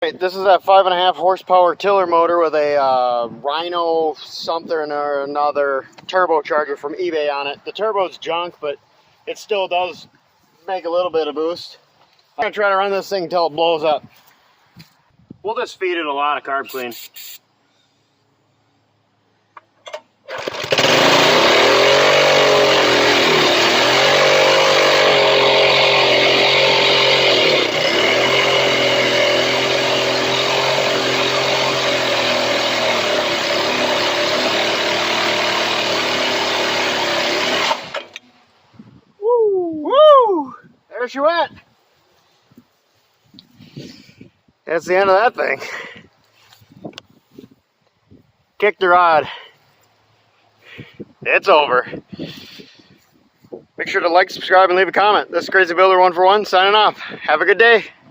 Right, this is a 5.5 horsepower tiller motor with a Rhino something or another turbocharger from eBay on it. The turbo's junk, but it still does make a little bit of boost. I'm gonna try to run this thing until it blows up. We'll just feed it a lot of carb clean. Woo! There she went. That's the end of that thing. Kicked her rod. It's over. Make sure to like, subscribe, and leave a comment. This is Crazy Builder 141 signing off. Have a good day.